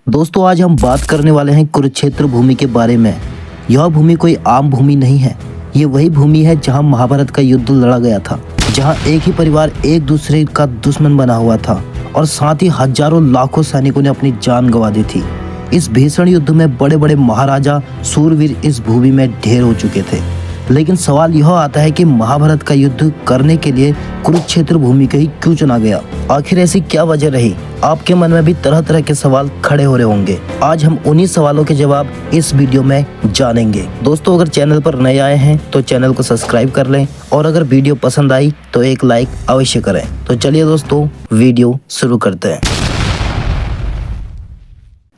दोस्तों आज हम बात करने वाले हैं कुरुक्षेत्र भूमि के बारे में। यह भूमि कोई आम भूमि नहीं है। ये वही भूमि है जहां महाभारत का युद्ध लड़ा गया था, जहां एक ही परिवार एक दूसरे का दुश्मन बना हुआ था और साथ ही हजारों लाखों सैनिकों ने अपनी जान गंवा दी थी। इस भीषण युद्ध में बड़े बड़े महाराजा सूरवीर इस भूमि में ढेर हो चुके थे। लेकिन सवाल यह आता है कि महाभारत का युद्ध करने के लिए कुरुक्षेत्र भूमि को ही क्यों चुना गया? आखिर ऐसी क्या वजह रही? आपके मन में भी तरह तरह के सवाल खड़े हो रहे होंगे। आज हम उन्हीं सवालों के जवाब इस वीडियो में जानेंगे। दोस्तों अगर चैनल पर नए आए हैं तो चैनल को सब्सक्राइब कर लें और अगर वीडियो पसंद आई तो एक लाइक अवश्य करें। तो चलिए दोस्तों वीडियो शुरू करते हैं।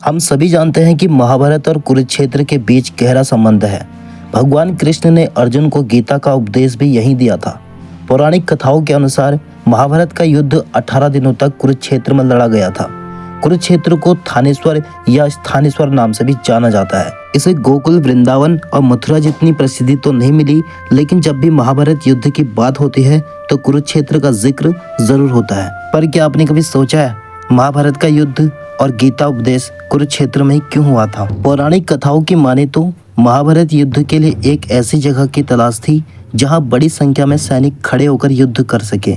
हम सभी जानते हैं कि महाभारत और कुरुक्षेत्र के बीच गहरा संबंध है। भगवान कृष्ण ने अर्जुन को गीता का उपदेश भी यहीं दिया था। पौराणिक कथाओं के अनुसार महाभारत का युद्ध 18 दिनों तक कुरुक्षेत्र में लड़ा गया था। कुरुक्षेत्र को थानेश्वर या स्थानेश्वर नाम से भी जाना जाता है। इसे गोकुल, वृंदावन और मथुरा जितनी प्रसिद्धि तो नहीं मिली, लेकिन जब भी महाभारत युद्ध की बात होती है तो कुरुक्षेत्र का जिक्र जरूर होता है। पर क्या आपने कभी सोचा है महाभारत का युद्ध और गीता उपदेश कुरुक्षेत्र में ही क्यों हुआ था? पौराणिक कथाओं की माने तो महाभारत युद्ध के लिए एक ऐसी जगह की तलाश थी जहां बड़ी संख्या में सैनिक खड़े होकर युद्ध कर सके।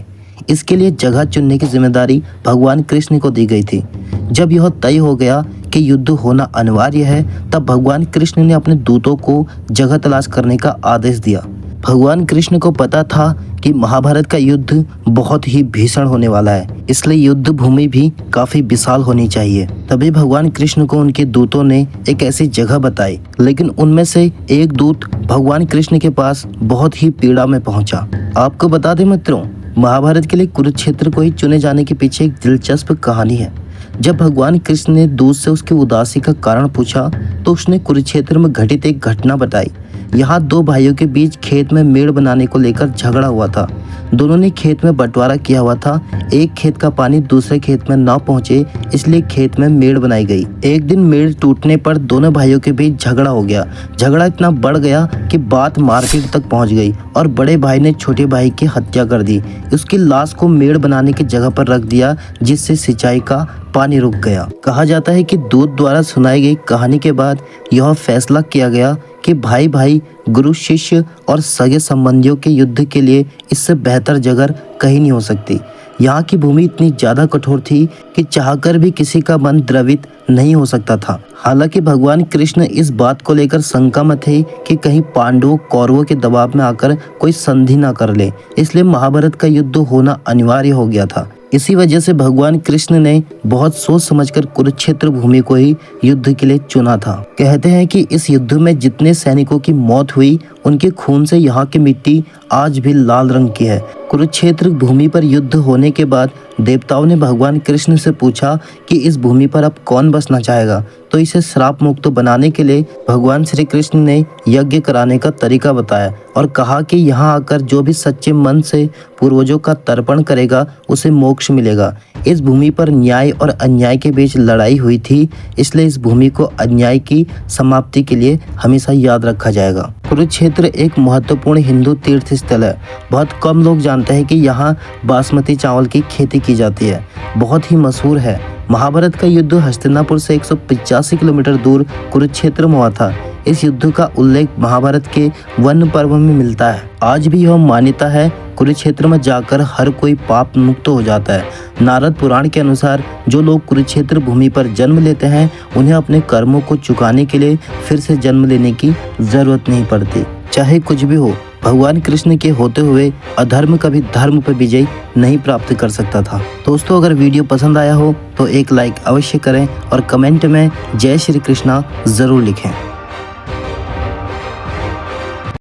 इसके लिए जगह चुनने की जिम्मेदारी भगवान कृष्ण को दी गई थी। जब यह तय हो गया कि युद्ध होना अनिवार्य है, तब भगवान कृष्ण ने अपने दूतों को जगह तलाश करने का आदेश दिया। भगवान कृष्ण को पता था कि महाभारत का युद्ध बहुत ही भीषण होने वाला है, इसलिए युद्ध भूमि भी काफी विशाल होनी चाहिए। तभी भगवान कृष्ण को उनके दूतों ने एक ऐसी जगह बताई, लेकिन उनमें से एक दूत भगवान कृष्ण के पास बहुत ही पीड़ा में पहुंचा। आपको बता दें मित्रों, महाभारत के लिए कुरुक्षेत्र को ही चुने जाने के पीछे एक दिलचस्प कहानी है। जब भगवान कृष्ण ने दूत से उसकी उदासी का कारण पूछा तो उसने कुरुक्षेत्र में घटित एक घटना बताई। यहाँ दो भाइयों के बीच खेत में मेड़ बनाने को लेकर झगड़ा हुआ था। दोनों ने खेत में बंटवारा किया हुआ था। एक खेत का पानी दूसरे खेत में न पहुंचे, इसलिए खेत में मेड़ बनाई गई। एक दिन मेड़ टूटने पर दोनों भाइयों के बीच झगड़ा हो गया। झगड़ा इतना बढ़ गया कि बात मारपीट तक पहुंच गई और बड़े भाई ने छोटे भाई की हत्या कर दी। उसकी लाश को मेड़ बनाने की जगह पर रख दिया, जिससे सिंचाई का पानी रुक गया। कहा जाता है कि दूत द्वारा सुनाई गई कहानी के बाद यह फैसला किया गया कि भाई भाई, गुरु शिष्य और सगे संबंधियों के युद्ध के लिए इससे बेहतर जगह कहीं नहीं हो सकती। यहाँ की भूमि इतनी ज्यादा कठोर थी कि चाहकर भी किसी का मन द्रवित नहीं हो सकता था। हालांकि भगवान कृष्ण इस बात को लेकर शंका में थे कि कहीं पांडवों कौरवों के दबाव में आकर कोई संधि न कर ले, इसलिए महाभारत का युद्ध होना अनिवार्य हो गया था। इसी वजह से भगवान कृष्ण ने बहुत सोच समझकर कुरुक्षेत्र भूमि को ही युद्ध के लिए चुना था। कहते हैं कि इस युद्ध में जितने सैनिकों की मौत हुई, उनके खून से यहाँ की मिट्टी आज भी लाल रंग की है। कुरुक्षेत्र भूमि पर युद्ध होने के बाद देवताओं ने भगवान कृष्ण से पूछा कि इस भूमि पर अब कौन बसना चाहेगा, तो इसे श्राप मुक्त बनाने के लिए भगवान श्री कृष्ण ने यज्ञ कराने का तरीका बताया और कहा कि यहाँ आकर जो भी सच्चे मन से पूर्वजों का तर्पण करेगा उसे मोक्ष मिलेगा। इस भूमि पर न्याय और अन्याय के बीच लड़ाई हुई थी, इसलिए इस भूमि को अन्याय की समाप्ति के लिए हमेशा याद रखा जाएगा। कुरुक्षेत्र एक महत्वपूर्ण हिंदू तीर्थ स्थल है। बहुत कम लोग जानते हैं कि यहाँ बासमती चावल की खेती की जाती है, बहुत ही मशहूर है। महाभारत का युद्ध हस्तिनापुर से 185 किलोमीटर दूर कुरुक्षेत्र में हुआ था। इस युद्ध का उल्लेख महाभारत के वन पर्व में मिलता है। आज भी यह मान्यता है कुरुक्षेत्र में जाकर हर कोई पाप मुक्त हो जाता है। नारद पुराण के अनुसार जो लोग कुरुक्षेत्र भूमि पर जन्म लेते हैं, उन्हें अपने कर्मों को चुकाने के लिए फिर से जन्म लेने की जरूरत नहीं पड़ती। चाहे कुछ भी हो, भगवान कृष्ण के होते हुए अधर्म कभी धर्म पर विजय नहीं प्राप्त कर सकता था। दोस्तों अगर वीडियो पसंद आया हो तो एक लाइक अवश्य करें और कमेंट में जय श्री कृष्णा जरूर लिखें।